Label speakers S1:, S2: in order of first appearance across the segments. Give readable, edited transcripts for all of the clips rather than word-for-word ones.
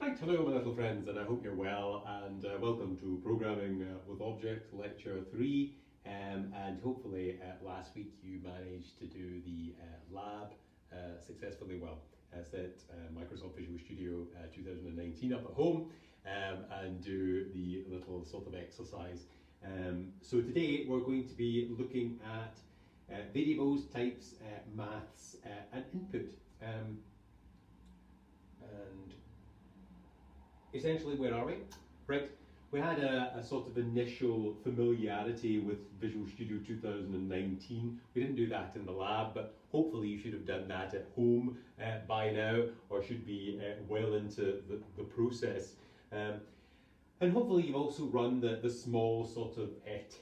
S1: Right, hello my little friends, and I hope you're well, and welcome to Programming with Object Lecture 3. And hopefully last week you managed to do the lab successfully well. Set Microsoft Visual Studio 2019 up at home and do the little sort of exercise. So today we're going to be looking at variables, types, maths, and input. And essentially, where are we? Right, we had a sort of initial familiarity with Visual Studio 2019. We didn't do that in the lab, but hopefully you should have done that at home by now, or should be well into the process. And hopefully you've also run the small sort of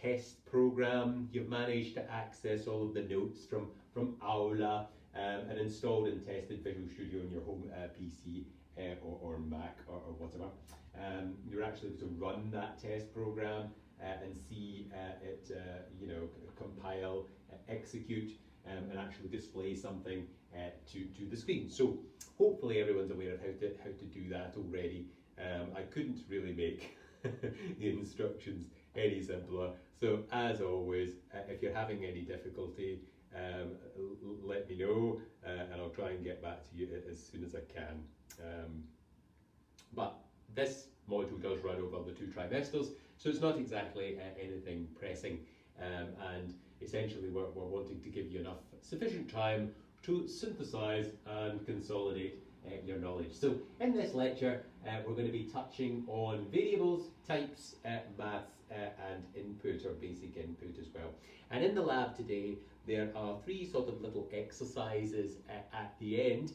S1: test program. You've managed to access all of the notes from Aula and installed and tested Visual Studio on your home PC or Mac or whatever. You're actually able to run that test program and see it compile, execute, and actually display something to the screen. So hopefully everyone's aware of how to do that already. I couldn't really make the instructions any simpler. So as always, if you're having any difficulty, let me know and I'll try and get back to you as soon as I can. But this module does run over the 2 trimesters, so it's not exactly anything pressing, and essentially we're wanting to give you enough sufficient time to synthesize and consolidate your knowledge. So in this lecture we're going to be touching on variables, types, maths and input, or basic input as well. And in the lab today there are 3 sort of little exercises at the end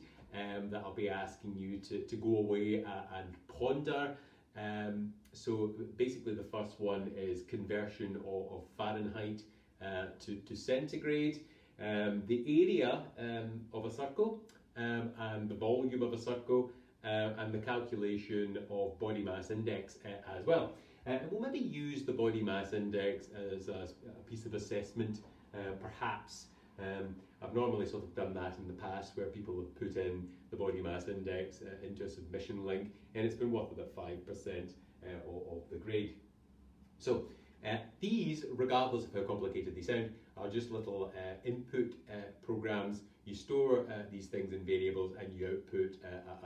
S1: that I'll be asking you to go away and ponder. So basically the first one is conversion of Fahrenheit to centigrade, the area of a circle and the volume of a circle, and the calculation of body mass index as well. And we'll maybe use the body mass index as a piece of assessment, perhaps. I've normally sort of done that in the past where people have put in the body mass index into a submission link, and it's been worth about 5% of the grade. So these, regardless of how complicated they sound, are just little input programs. You store these things in variables and you output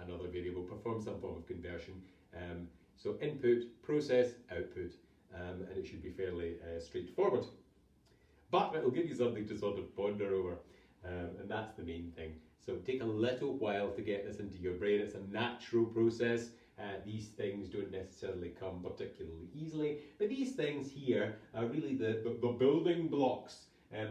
S1: another variable, perform some form of conversion. So input, process, output, and it should be fairly straightforward. But it will give you something to sort of ponder over, and that's the main thing. So take a little while to get this into your brain. It's a natural process. These things don't necessarily come particularly easily, but these things here are really the building blocks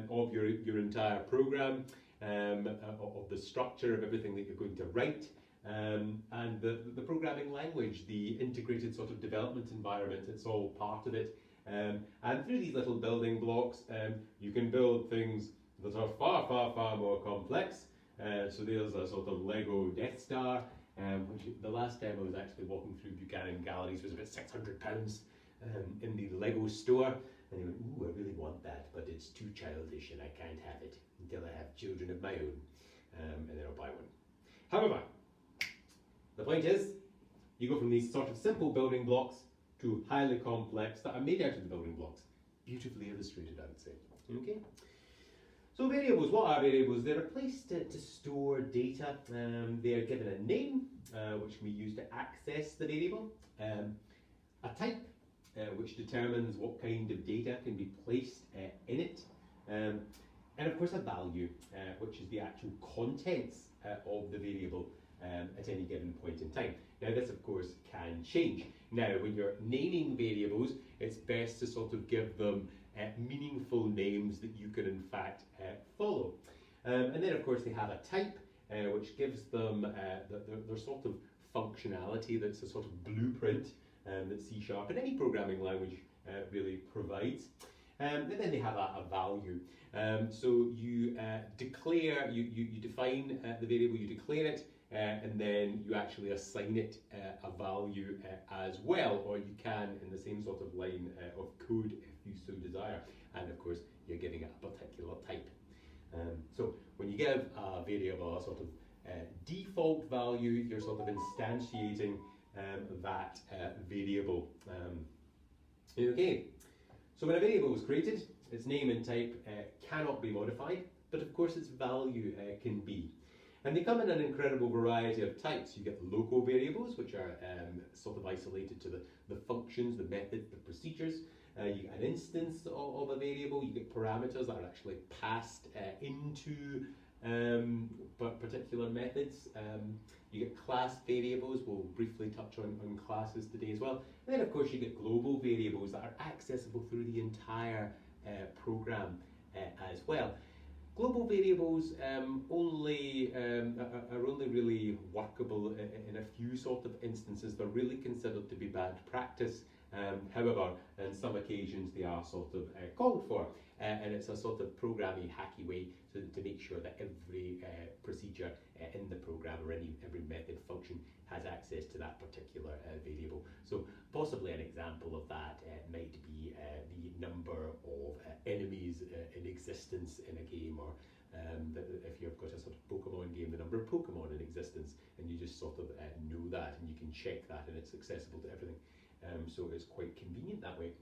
S1: of your entire program, of the structure of everything that you're going to write, and the programming language, the integrated sort of development environment. It's all part of it. And through these little building blocks, you can build things that are far more complex. So there's a sort of Lego Death Star, which the last time I was actually walking through Buchanan Galleries was about £600 in the Lego store. And I went, ooh, I really want that, but it's too childish and I can't have it until I have children of my own. And then I'll buy one. However, the point is, you go from these sort of simple building blocks to highly complex that are made out of the building blocks. Beautifully illustrated, I would say. Okay. So variables, what are variables? They're a place to store data. They are given a name, which we use to access the variable. A type, which determines what kind of data can be placed in it. And of course a value, which is the actual contents of the variable at any given point in time. Now this of course can change. Now when you're naming variables, it's best to sort of give them meaningful names that you can in fact follow. And then of course they have a type, which gives them their sort of functionality. That's a sort of blueprint that C# and any programming language really provides. And then they have a value. So you declare, you define the variable, you declare it, and then you actually assign it a value as well, or you can in the same sort of line of code if you so desire. And of course, you're giving it a particular type. So when you give a variable a sort of default value, you're sort of instantiating that variable. Okay, so when a variable is created, its name and type cannot be modified, but of course its value can be. And they come in an incredible variety of types. You get local variables, which are sort of isolated to the functions, the methods, the procedures. You get an instance of a variable. You get parameters that are actually passed into particular methods. You get class variables. We'll briefly touch on classes today as well. And then, of course, you get global variables that are accessible through the entire program as well. Global variables are only really workable in a few sort of instances. They're really considered to be bad practice. However, on some occasions they are sort of called for, and it's a sort of programming hacky way to make sure that every procedure in the program or every method function has access to that particular variable. So possibly an example of that might be the number of enemies in existence in a game, or if you've got a sort of Pokemon game, the number of Pokemon in existence, and you just sort of know that, and you can check that, and it's accessible to everything. So it's quite convenient that way.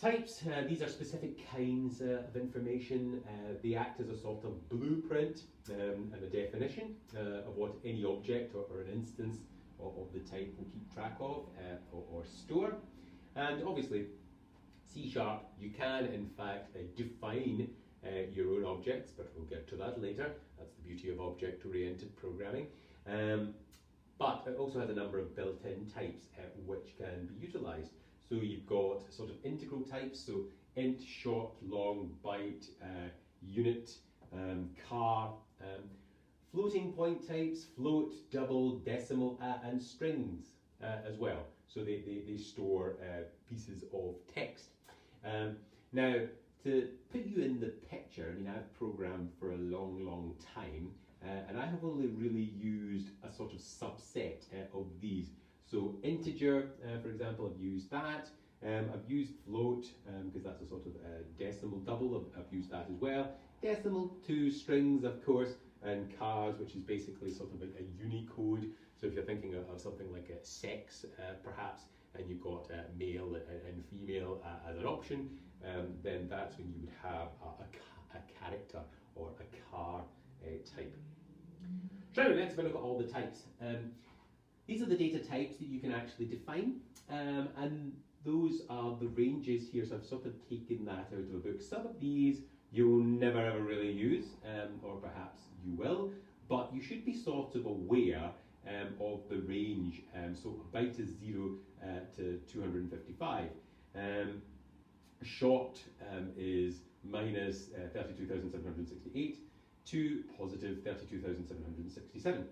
S1: Types, these are specific kinds of information. They act as a sort of blueprint and a definition of what any object or an instance of the type will keep track of or store. And obviously, C#, you can in fact define your own objects, but we'll get to that later. That's the beauty of object-oriented programming. But it also has a number of built-in types which can be utilised. So you've got sort of integral types, so int, short, long, byte, unit, char, floating point types, float, double, decimal, and strings as well. So they store pieces of text. Now, to put you in the picture, I mean, I've programmed for a long time, and I have only really used a sort of subset of these. So integer, for example, I've used that. I've used float because that's a sort of decimal. Double, I've used that as well. Decimal to strings, of course, and chars, which is basically sort of a Unicode. So if you're thinking of something like a sex, perhaps, and you've got male and female as an option, then that's when you would have a character or a char type. So let's have a look at all the types. These are the data types that you can actually define, and those are the ranges here. So I've sort of taken that out of a book. Some of these you'll never ever really use, or perhaps you will, but you should be sort of aware of the range. So a byte is 0 to 255. Short is minus 32,768 to positive 32,767.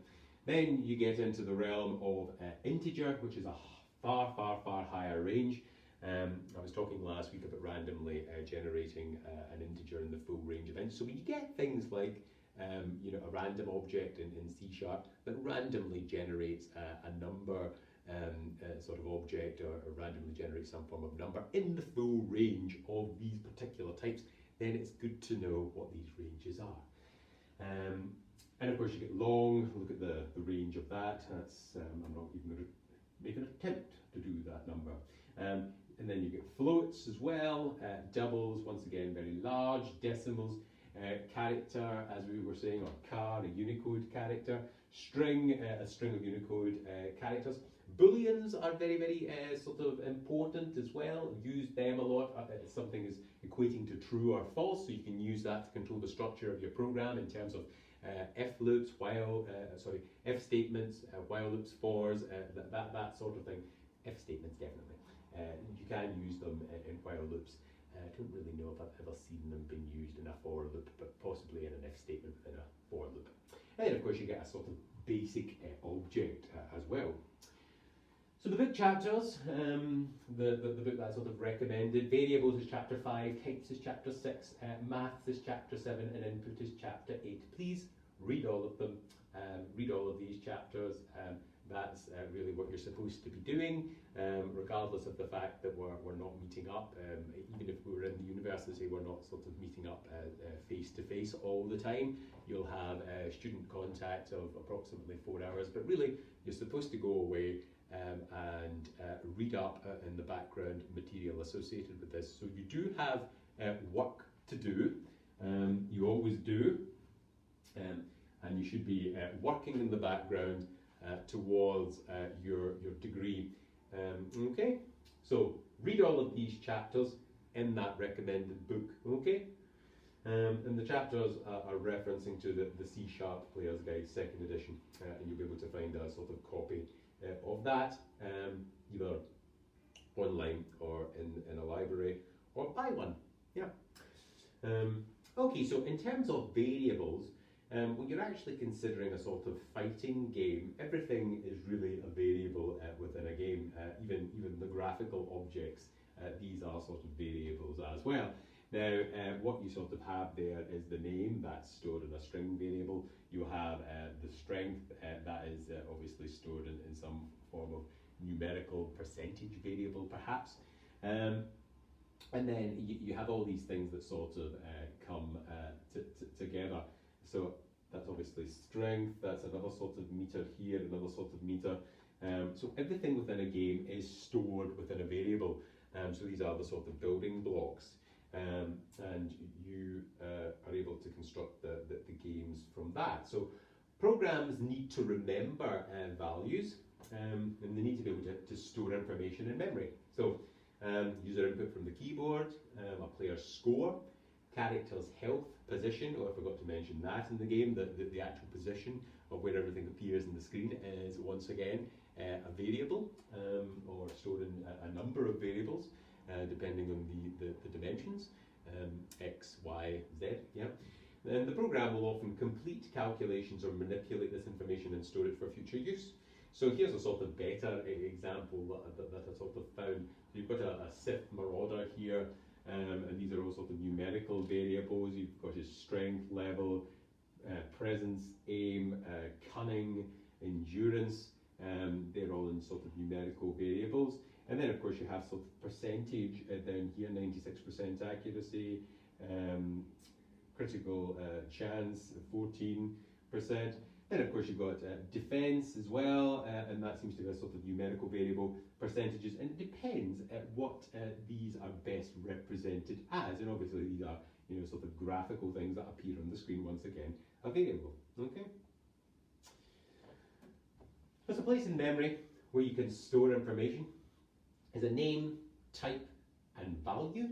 S1: Then you get into the realm of integer, which is a far higher range. I was talking last week about randomly generating an integer in the full range of ints. So when you get things like a random object in C# that randomly generates a number sort of object, or randomly generates some form of number in the full range of these particular types, then it's good to know what these ranges are. And of course you get long. Look at the range of that. That's I'm not even going to make an attempt to do that number. And then you get floats as well, doubles, once again very large, decimals, character, as we were saying, or char, a Unicode character, string, a string of Unicode characters. Booleans are very sort of important as well. Use them a lot. Something is equating to true or false, so you can use that to control the structure of your program in terms of if loops, if statements, while loops, fors, that sort of thing. If statements, definitely. You can use them in while loops. I don't really know if I've ever seen them being used in a for loop, but possibly in an if statement within a for loop. And then of course you get a sort of basic object as well. So the book chapters, the book that I sort of recommended, variables is chapter 5, types is chapter 6, maths is chapter 7, and input is chapter 8. Please read all of them, read all of these chapters. That's really what you're supposed to be doing, regardless of the fact that we're not meeting up. Even if we were in the university, we're not sort of meeting up face to face all the time. You'll have student contact of approximately 4 hours, but really you're supposed to go away and read up in the background material associated with this. So you do have work to do, you always do, and you should be working in the background towards your degree. Okay, so read all of these chapters in that recommended book. Okay, and the chapters are referencing to the C# Player's Guide 2nd edition, and you'll be able to find a sort of copy of that either online or in a library, or buy one. Yeah. Okay, so in terms of variables, when you're actually considering a sort of fighting game, everything is really a variable within a game. Even the graphical objects, these are sort of variables as well. Now, what you sort of have there is the name that's stored in a string variable. You have the strength that is obviously stored in some form of numerical percentage variable, perhaps. And then you have all these things that sort of come together. So that's obviously strength, that's another sort of meter here, another sort of meter. So everything within a game is stored within a variable. So these are the sort of building blocks. And you are able to construct the games from that. So programs need to remember values, and they need to be able to store information in memory. So user input from the keyboard, a player's score, character's health, position, oh I forgot to mention that in the game, the actual position of where everything appears in the screen is once again a variable, or stored in a number of variables depending on the dimensions, x, y, z, yeah. Then the program will often complete calculations or manipulate this information and store it for future use. So here's a sort of better example that I sort of found. You've got a Sith Marauder here, and these are all sort of numerical variables. You've got his strength level, presence, aim, cunning, endurance. They're all in sort of numerical variables. And then of course you have sort of percentage down here, 96% accuracy, critical chance, 14%. Then of course you've got defense as well, and that seems to be a sort of numerical variable, percentages, and it depends what these are best represented as. And obviously these are, you know, sort of graphical things that appear on the screen once again, a variable. Okay. There's a place in memory where you can store information. Is a name, type, and value.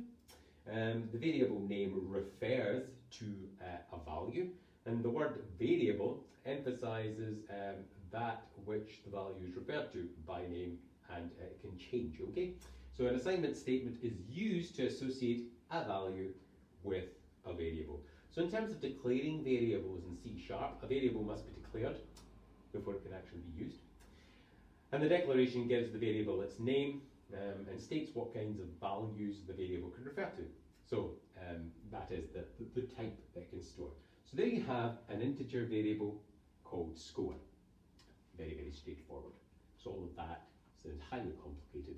S1: The variable name refers to a value, and the word variable emphasizes that which the value is referred to by name, and it can change, okay? So an assignment statement is used to associate a value with a variable. So in terms of declaring variables in C#, a variable must be declared before it can actually be used. And the declaration gives the variable its name, and states what kinds of values the variable can refer to. So that is the type that it can store. So there you have an integer variable called score. Very, very straightforward. So all of that sounds highly complicated,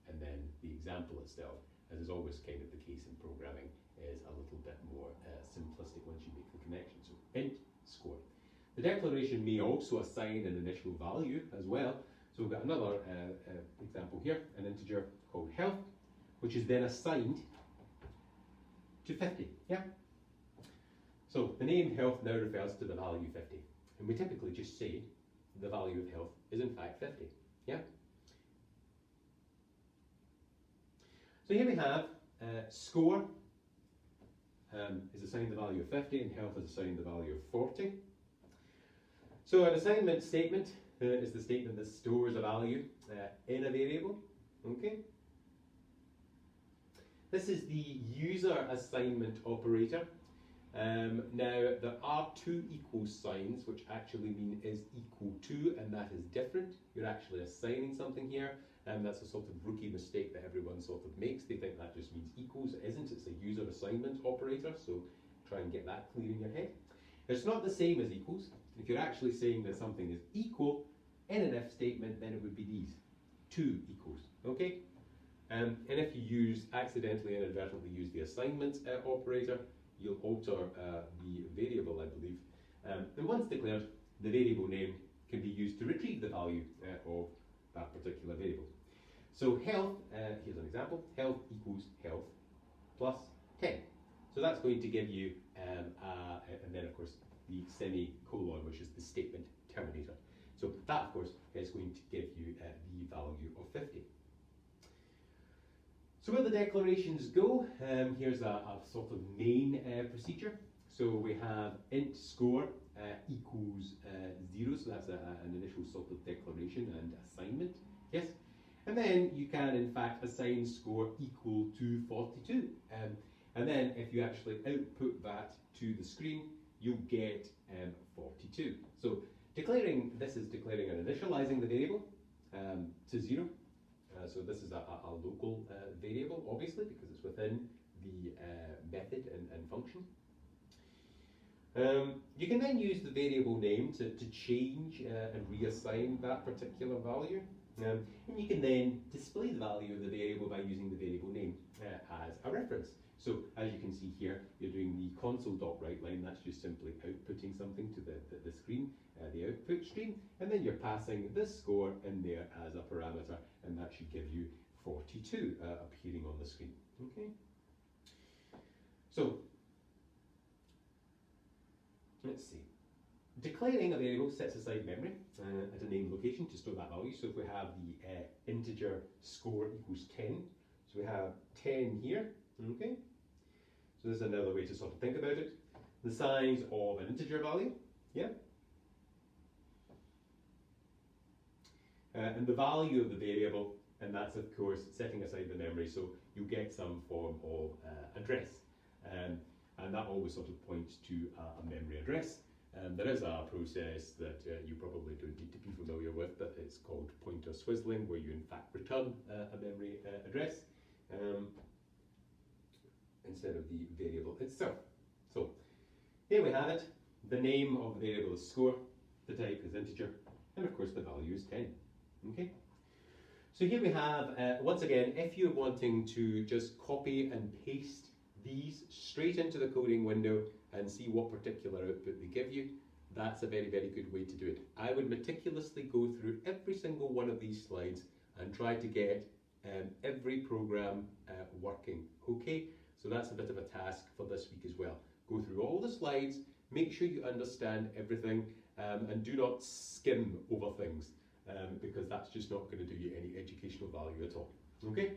S1: and then the example itself, as is always kind of the case in programming, is a little bit more simplistic once you make the connection. So int score. The declaration may also assign an initial value as well. So we've got another example here, an integer called health, which is then assigned to 50, yeah? So the name health now refers to the value 50, and we typically just say the value of health is in fact 50, yeah? So here we have score is assigned the value of 50, and health is assigned the value of 40. So an assignment statement is the statement that stores a value in a variable, okay? This is the user assignment operator. Now there are two equal signs which actually mean is equal to, and that is different. You're actually assigning something here, and that's a sort of rookie mistake that everyone sort of makes. They think that just means equals. It isn't, it's a user assignment operator, so try and get that clear in your head. It's not the same as equals. If you're actually saying that something is equal, in an if statement, then it would be these. 2 equals, okay? And if you accidentally inadvertently use the assignment operator, you'll alter the variable, I believe. And once declared, the variable name can be used to retrieve the value of that particular variable. So health, here's an example, health equals health plus 10. So that's going to give you, and then of course the semicolon, which is the statement terminator. So that of course is going to give you the value of 50. So where the declarations go, here's a sort of main procedure. So we have int score equals 0, so that's an initial sort of declaration and assignment, yes? And then you can in fact assign score equal to 42. And then if you actually output that to the screen, you'll get 42. So this is declaring and initializing the variable to 0. So this is a local variable, obviously, because it's within the method and function. You can then use the variable name to change and reassign that particular value. And you can then display the value of the variable by using the variable name as a reference. So as you can see here, you're doing the console.writeLine. That's just simply outputting something to the screen, the output stream, and then you're passing this score in there as a parameter, and that should give you 42 appearing on the screen. Okay. So let's see. Declaring a variable sets aside memory at a named location to store that value. So if we have the integer score equals 10, so we have 10 here, okay? So this is another way to sort of think about it. The size of an integer value, yeah? And the value of the variable, and that's of course setting aside the memory, so you get some form of address. And that always sort of points to a memory address. There is a process that you probably don't need to be familiar with, but it's called pointer swizzling, where you in fact return a memory address instead of the variable itself. So here we have it. The name of the variable is score, the type is integer, and of course the value is 10. Okay. So here we have, once again, if you're wanting to just copy and paste these straight into the coding window and see what particular output they give you, that's a very, very good way to do it. I would meticulously go through every single one of these slides and try to get every program working. Okay, so that's a bit of a task for this week as well. Go through all the slides, make sure you understand everything, and do not skim over things, because that's just not going to do you any educational value at all. Okay.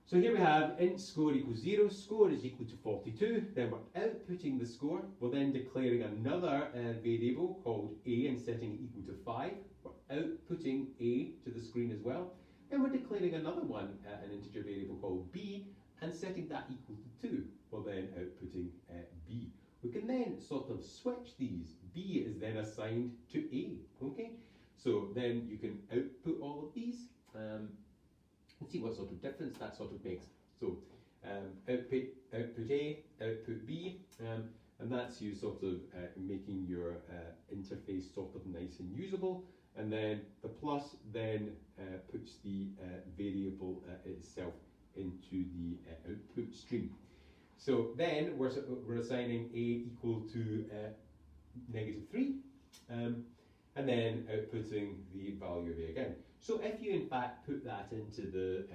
S1: So here we have int score equals 0, score is equal to 42, then we're outputting the score, we're then declaring another variable called a and setting it equal to 5, we're outputting a to the screen as well, then we're declaring another one, an integer variable called b, and setting that equal to 2, we're then outputting b. We can then sort of switch these, b is then assigned to a, okay? So then you can output all of these, and see what sort of difference that sort of makes. So output A, output B, and that's you sort of making your interface sort of nice and usable. And then the plus then puts the variable itself into the output stream. So then we're assigning A equal to -3, and then outputting the value of A again. So if you in fact put that into the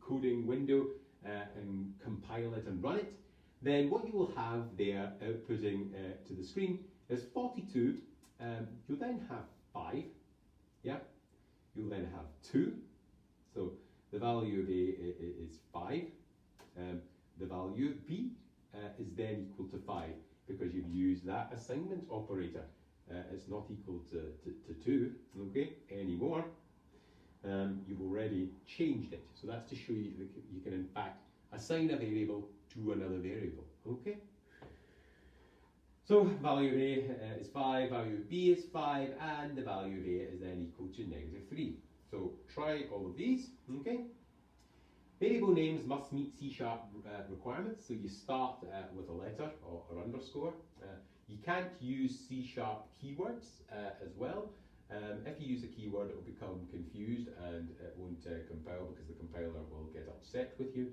S1: coding window and compile it and run it, then what you will have there outputting to the screen is 42. You'll then have 5, yeah? You'll then have 2. So the value of A is 5. The value of B is then equal to 5 because you've used that assignment operator. It's not equal to 2, okay, anymore. You've already changed it. So that's to show you that you can in fact assign a variable to another variable, okay? So value of A is 5, value of B is 5, and the value of A is then equal to -3. So try all of these, okay? Variable names must meet C# requirements, so you start with a letter or underscore. You can't use C# keywords as well, If you use a keyword, it will become confused and it won't compile because the compiler will get upset with you.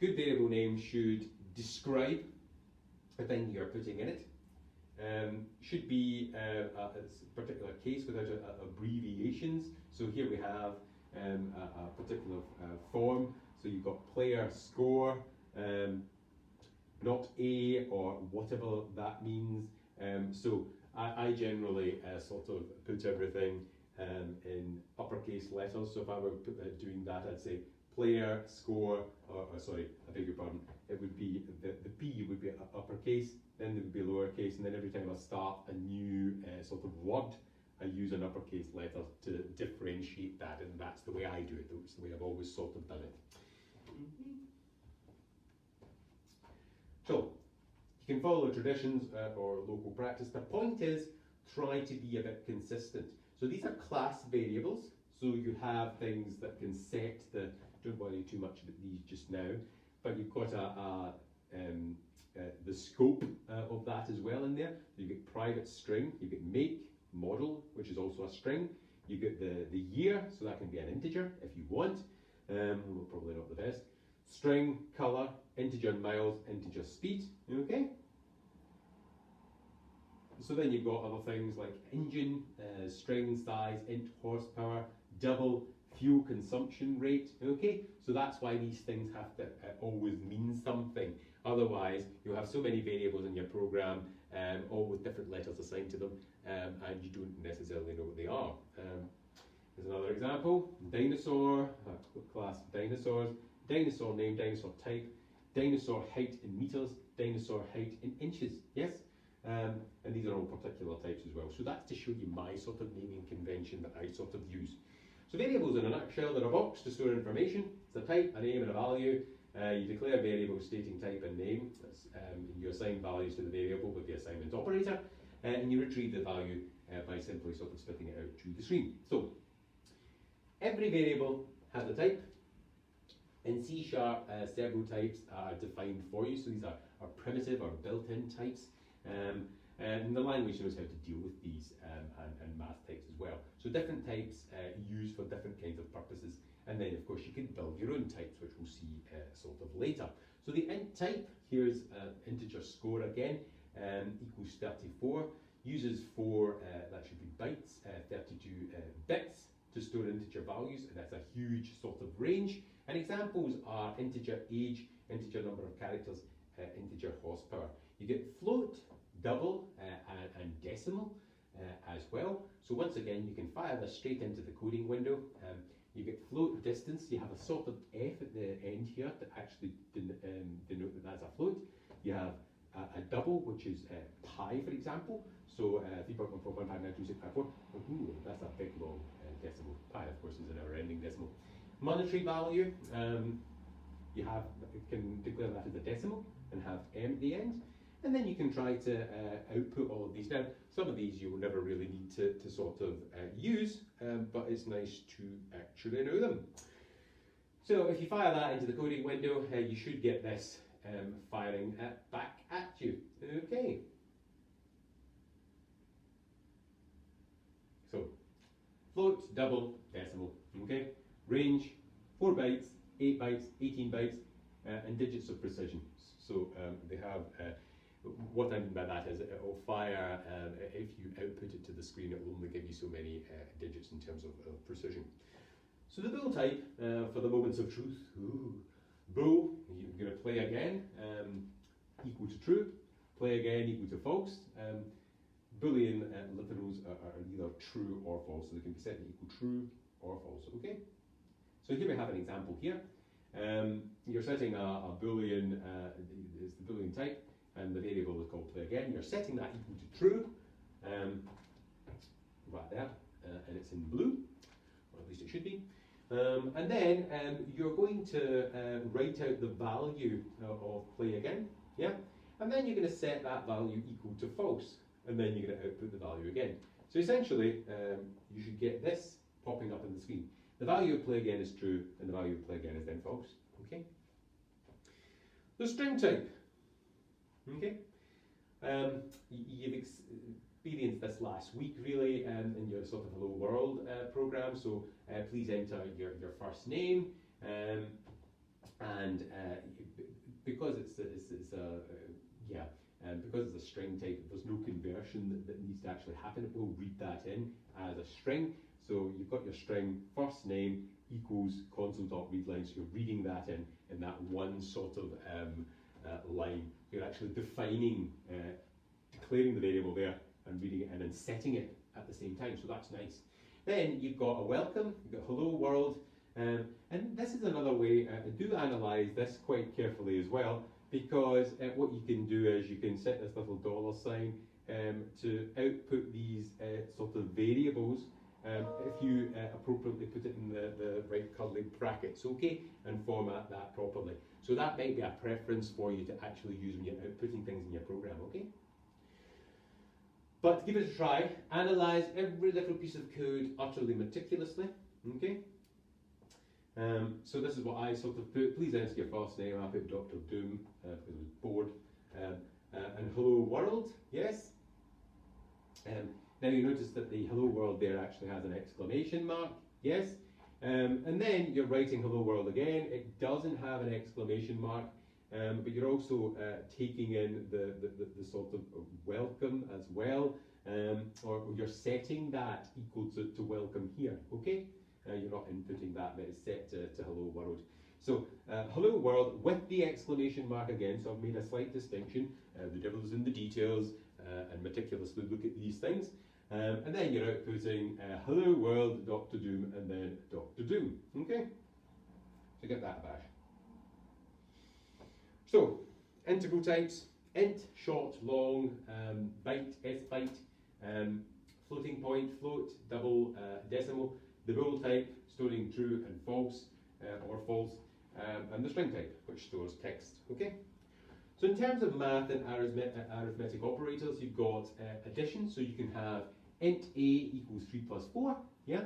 S1: Good variable name should describe the thing you're putting in it. Should be a particular case without abbreviations. So here we have a particular form. So you've got player score, not A or whatever that means. So I generally sort of put everything in uppercase letters. So if I were doing that, I'd say player score, or sorry, I beg your pardon, it would be the P would be uppercase, then there would be lowercase, and then every time I start a new sort of word, I use an uppercase letter to differentiate that, and that's the way I do it. That's the way I've always sort of done it. So, you can follow traditions or local practice. The point is, try to be a bit consistent. So these are class variables. So you have things that can set the, don't worry too much about these just now, but you've got the scope of that as well in there. You get private string, you get make, model, which is also a string. You get the year, so that can be an integer if you want. Probably not the best. String, color, integer miles, integer speed. Okay. So then you've got other things like engine, string size, int horsepower, double fuel consumption rate. Okay. So that's why these things have to always mean something. Otherwise, you'll have so many variables in your program, all with different letters assigned to them, and you don't necessarily know what they are. Here's another example: dinosaur, class dinosaurs, dinosaur name, dinosaur type, dinosaur height in meters, dinosaur height in inches. Yes, and these are all particular types as well. So that's to show you my sort of naming convention that I sort of use. So variables in a nutshell, they're a box to store information. It's a type, a name, and a value. You declare variables stating type and name. You assign values to the variable with the assignment operator, and you retrieve the value by simply sort of spitting it out to the screen. So every variable has a type. In C#, several types are defined for you. So these are primitive or built-in types. And the language knows how to deal with these and math types as well. So different types used for different kinds of purposes. And then, of course, you can build your own types, which we'll see sort of later. So the int type, here's integer score again, equals 34. Uses for, that should be bytes, 32 bits to store integer values, and that's a huge sort of range. And examples are integer age, integer number of characters, integer horsepower. You get float, double, and decimal as well. So once again, you can fire this straight into the coding window. You get float distance. You have a sort of F at the end here to actually denote that that's a float. You have a double, which is pi, for example. So 3.14159265. Ooh, that's a big long decimal. Pi, of course, is a never-ending decimal. Monetary value. You can declare that as a decimal and have m at the end. And then you can try to output all of these. Now, some of these you will never really need to sort of use, but it's nice to actually know them. So if you fire that into the coding window, you should get this firing back at you. Okay. So, float, double, decimal. Okay. Range, 4 bytes, 8 bytes, 18 bytes, and digits of precision. So they have. What I mean by that is it will fire, if you output it to the screen, it will only give you so many digits in terms of precision. So the bool type, for the moments of truth, bool, you're going to play again, equal to true, play again equal to false. Boolean literals are either true or false, so they can be set to equal true or false, okay? So here we have an example here. You're setting a Boolean, is the Boolean type, and the variable is called play again. You're setting that equal to true, right there, and it's in blue, or at least it should be. And then you're going to write out the value of play again, yeah? And then you're going to set that value equal to false, and then you're going to output the value again. So essentially, you should get this popping up on the screen. The value of play again is true, and the value of play again is then false, okay? The string type. Okay, experienced this last week really in your sort of Hello World program. So please enter your first name, and because it's a yeah. Because it's a string type, there's no conversion that needs to actually happen. It will read that in as a string. So you've got your string first name equals console.readline. So you're reading that in that one sort of line. You're actually defining, declaring the variable there and reading it in and setting it at the same time. So that's nice. Then you've got a welcome, you've got hello world. And this is another way, do analyze this quite carefully as well, because what you can do is you can set this little $sign to output these sort of variables if you appropriately put it in the right curly brackets, okay, and format that properly. So that might be a preference for you to actually use when you're outputting things in your program, okay? But give it a try. Analyze every little piece of code utterly meticulously, okay? So this is what I sort of put. Please enter your first name. I put Dr. Doom because I was bored. And hello world, yes. Now you notice that the hello world there actually has an exclamation mark, yes. And then you're writing hello world again. It doesn't have an exclamation mark, but you're also taking in the sort of welcome as well, or you're setting that equal to welcome here, okay? You're not inputting that, but it's set to hello world. So hello world with the exclamation mark again, so I've made a slight distinction. The devil's in the details, and meticulously look at these things. And then you're outputting hello world, Dr. Doom, and then Dr. Doom, okay? So get that back. So, integral types, int, short, long, byte, sbyte, floating point, float, double, decimal, the bool type, storing true and false, or false, and the string type, which stores text, okay? So in terms of math and arithmetic operators, you've got addition, so you can have int a equals 3 plus 4, yeah?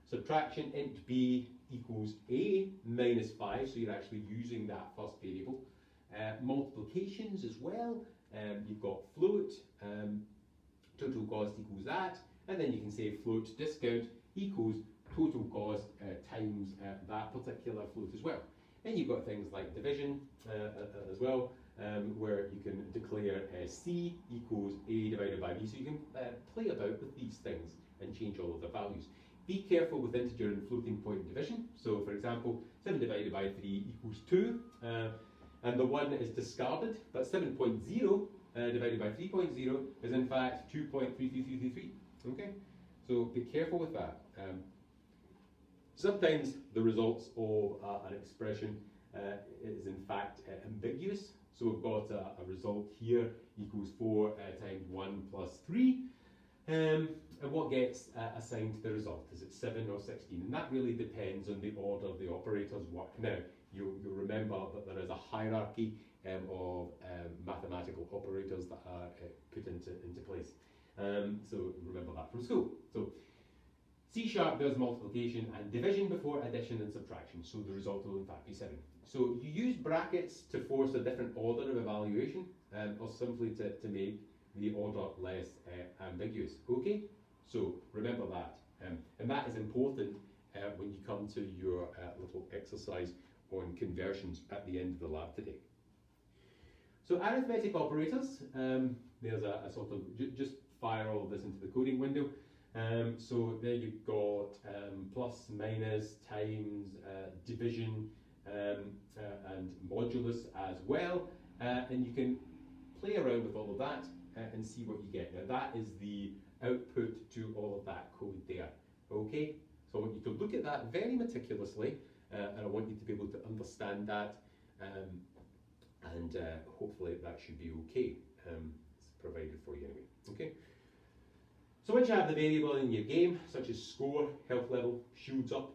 S1: Subtraction, int b equals a minus 5, so you're actually using that first variable. Multiplications as well, you've got float, total cost equals that, and then you can say float discount equals total cost times that particular float as well. Then you've got things like division as well, where you can declare C equals A divided by B. So you can play about with these things and change all of the values. Be careful with integer and floating point division. So for example, 7 divided by 3 equals 2, and the 1 is discarded, but 7.0 divided by 3.0 is in fact 2.33333, okay? So be careful with that. Sometimes the results of an expression is in fact ambiguous. So we've got a result here equals 4 times 1 plus 3. And what gets assigned to the result? Is it 7 or 16? And that really depends on the order the operators work. Now, you'll remember that there is a hierarchy of mathematical operators that are put into place. So remember that from school. So C# does multiplication and division before addition and subtraction, so the result will in fact be 7. So you use brackets to force a different order of evaluation, or simply to make the order less ambiguous, okay? So remember that, and that is important when you come to your little exercise on conversions at the end of the lab today. So arithmetic operators, there's a sort of, just fire all of this into the coding window. So there you've got plus, minus, times, division, and modulus as well. And you can play around with all of that and see what you get. Now that is the output to all of that code there, okay? So I want you to look at that very meticulously, and I want you to be able to understand that, and hopefully that should be okay. It's provided for you anyway, okay? So once you have the variable in your game, such as score, health level, shields up,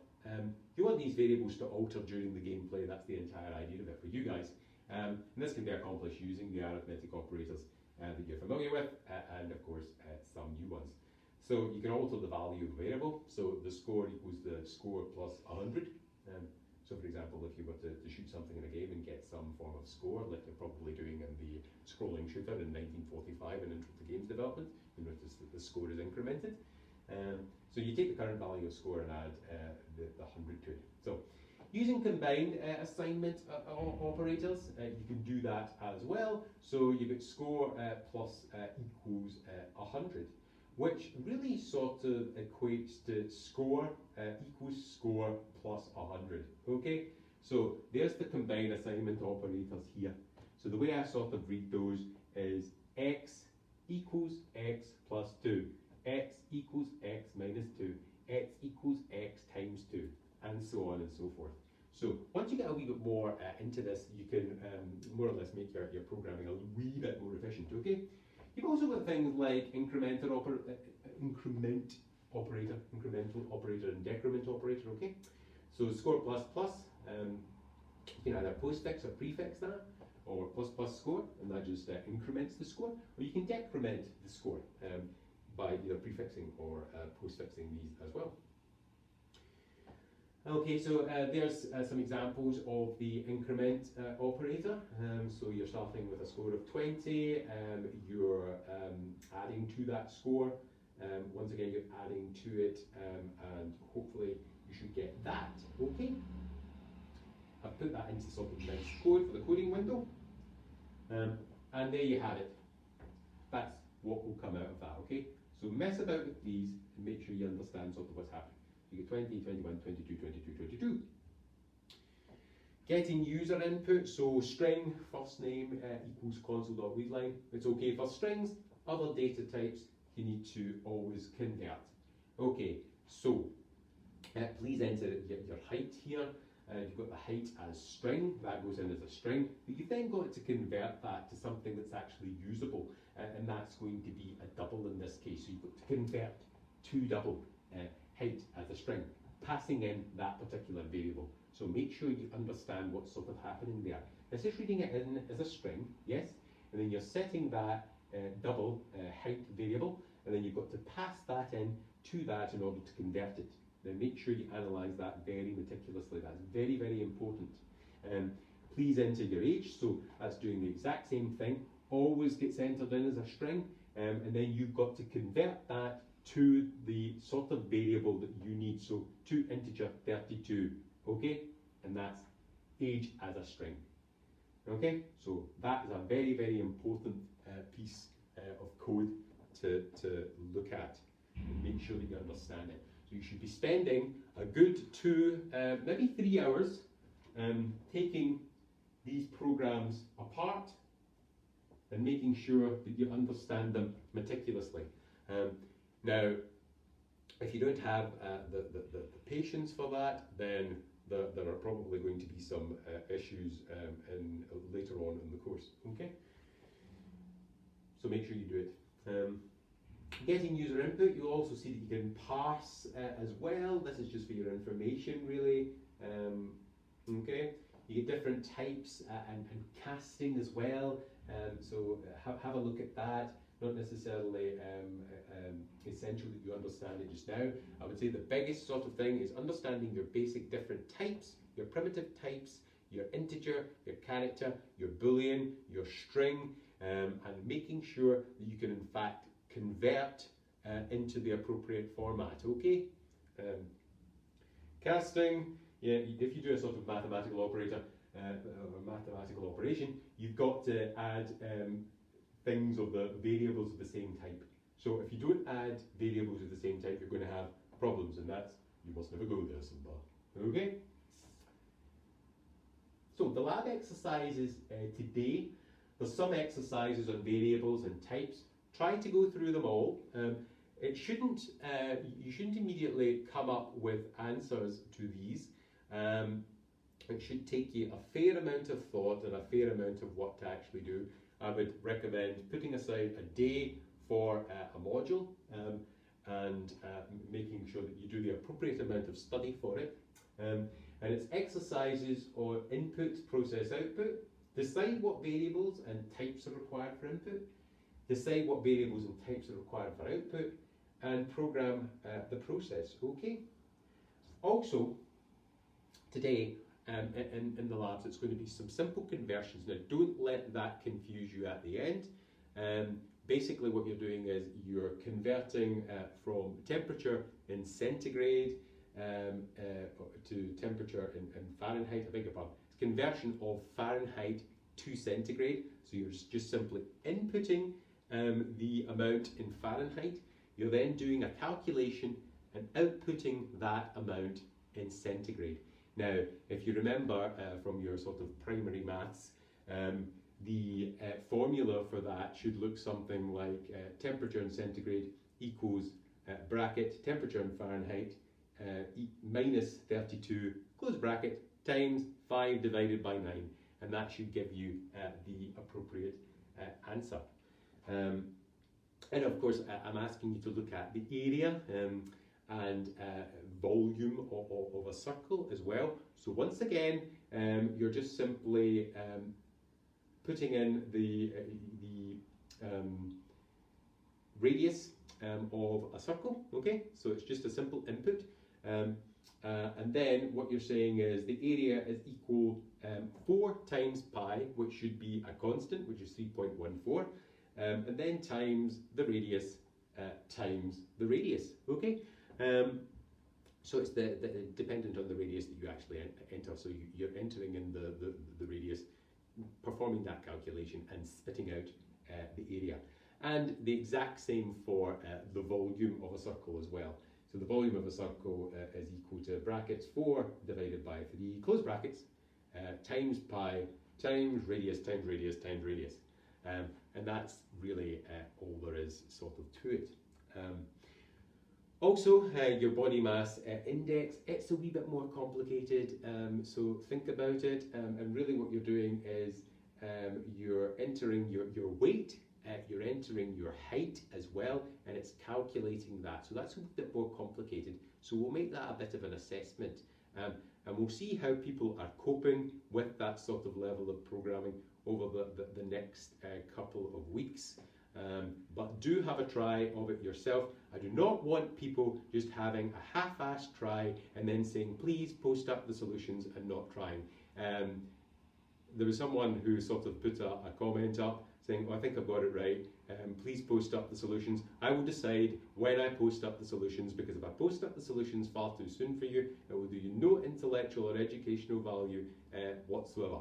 S1: you want these variables to alter during the gameplay. That's the entire idea of it for you guys. And this can be accomplished using the arithmetic operators that you're familiar with, and of course some new ones. So you can alter the value of a variable. So the score equals the score plus 100. So for example, if you were to shoot something in a game and get some form of score, like you're probably doing in the scrolling shooter in 1945 in Intro to Games Development, you notice that the score is incremented. So you take the current value of score and add the 100 to it. So using combined assignment operators, you can do that as well. So you get score plus equals 100, which really sort of equates to score equals score plus 100. Okay, so there's the combined assignment operators here. So the way I sort of read those is x equals x plus 2, x equals x minus 2, x equals x times 2, and so on and so forth. So once you get a wee bit more into this, you can more or less make your programming a wee bit more efficient, okay? You've also got things like incremental operator, incremental operator and decrement operator, okay? So score plus plus, you can either postfix or prefix that, or plus plus score, and that just increments the score, or you can decrement the score by either prefixing or postfixing these as well. Okay, so there's some examples of the increment operator. So you're starting with a score of 20, you're adding to that score. Once again, you're adding to it, and hopefully you should get that, okay? I've put that into sort of nice code for the coding window. And there you have it. That's what will come out of that, okay? So mess about with these and make sure you understand sort of what's happening. You get 20, 21, 22, 22, 22. Getting user input, so string, first name equals console.readline. It's okay for strings. Other data types you need to always convert. Okay, so please enter your height here. You've got the height as string, that goes in as a string, but you've then got to convert that to something that's actually usable, and that's going to be a double in this case. So you've got to convert to double height as a string, passing in that particular variable. So make sure you understand what's sort of happening there. This is reading it in as a string, yes, and then you're setting that double height variable, and then you've got to pass that in to that in order to convert it. Now make sure you analyse that very meticulously. That's very, very important. Please enter your age, so that's doing the exact same thing. Always gets entered in as a string, and then you've got to convert that to the sort of variable that you need, so to integer 32, okay? And that's age as a string, okay? So that is a very, very important piece of code to look at and make sure that you understand it. So you should be spending a good 2, maybe 3 hours taking these programs apart and making sure that you understand them meticulously. Now, if you don't have the patience for that, then there are probably going to be some issues later on in the course, okay? So make sure you do it. Getting user input, you'll also see that you can parse as well. This is just for your information, really. Okay, you get different types and casting as well. So have a look at that. Not necessarily essential that you understand it just now. I would say the biggest sort of thing is understanding your basic different types, your primitive types, your integer, your character, your boolean, your string, and making sure that you can in fact convert into the appropriate format, okay? Casting, yeah, if you do a sort of mathematical operator or mathematical operation, you've got to add things of the variables of the same type. So if you don't add variables of the same type, you're going to have problems, and that's, you must never go there, Simba. Okay? So the lab exercises today, there's some exercises on variables and types. Try to go through them all. You shouldn't immediately come up with answers to these. It should take you a fair amount of thought and a fair amount of what to actually do. I would recommend putting aside a day for a module and making sure that you do the appropriate amount of study for it. And it's exercises or input, process, output. Decide what variables and types are required for input. Decide what variables and types are required for output, and program the process, okay? Also, today, in the labs. It's going to be some simple conversions. Now, don't let that confuse you at the end. Basically, what you're doing is you're converting from temperature in centigrade to temperature in Fahrenheit. I beg your pardon. It's conversion of Fahrenheit to centigrade. So you're just simply inputting the amount in Fahrenheit. You're then doing a calculation and outputting that amount in centigrade. Now, if you remember from your sort of primary maths, the formula for that should look something like temperature in centigrade equals bracket temperature in Fahrenheit minus 32 close bracket times 5 divided by 9, and that should give you the appropriate answer. And of course, I'm asking you to look at the area and volume of a circle as well. So once again, you're just simply putting in the radius of a circle, okay? So it's just a simple input. And then what you're saying is the area is equal 4 times pi, which should be a constant, which is 3.14, and then times the radius times the radius, okay? So it's the dependent on the radius that you actually enter. So you're entering in the radius, performing that calculation and spitting out the area. And the exact same for the volume of a circle as well. So the volume of a circle is equal to brackets 4 divided by 3, close brackets, times pi, times radius, times radius, times radius. And that's really all there is sort of to it. Also, your body mass index, it's a wee bit more complicated, so think about it, and really what you're doing is you're entering your weight, you're entering your height as well, and it's calculating that. So that's a bit more complicated, so we'll make that a bit of an assessment, and we'll see how people are coping with that sort of level of programming over the next couple of weeks. But do have a try of it yourself. I do not want people just having a half-assed try and then saying, please post up the solutions and not trying. There was someone who sort of put a comment up saying, oh, I think I've got it right, please post up the solutions. I will decide when I post up the solutions, because if I post up the solutions far too soon for you, it will do you no intellectual or educational value whatsoever.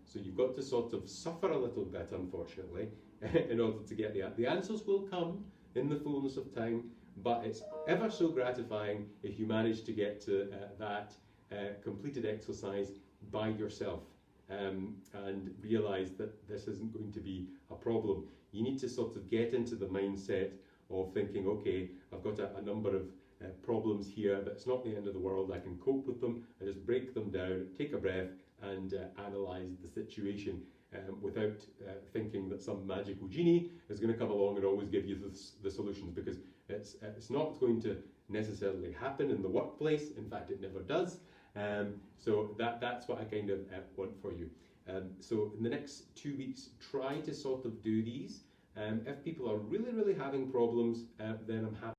S1: So you've got to sort of suffer a little bit, unfortunately, in order to get the answers will come in the fullness of time, but it's ever so gratifying if you manage to get to that completed exercise by yourself and realise that this isn't going to be a problem. You need to sort of get into the mindset of thinking, okay, I've got a number of problems here, but it's not the end of the world. I can cope with them. I just break them down, take a breath, and analyse the situation without thinking that some magical genie is going to come along and always give you the solutions, because it's not going to necessarily happen in the workplace. In fact, it never does. So that's what I kind of want for you. So in the next 2 weeks, try to sort of do these. If people are really having problems, then I'm happy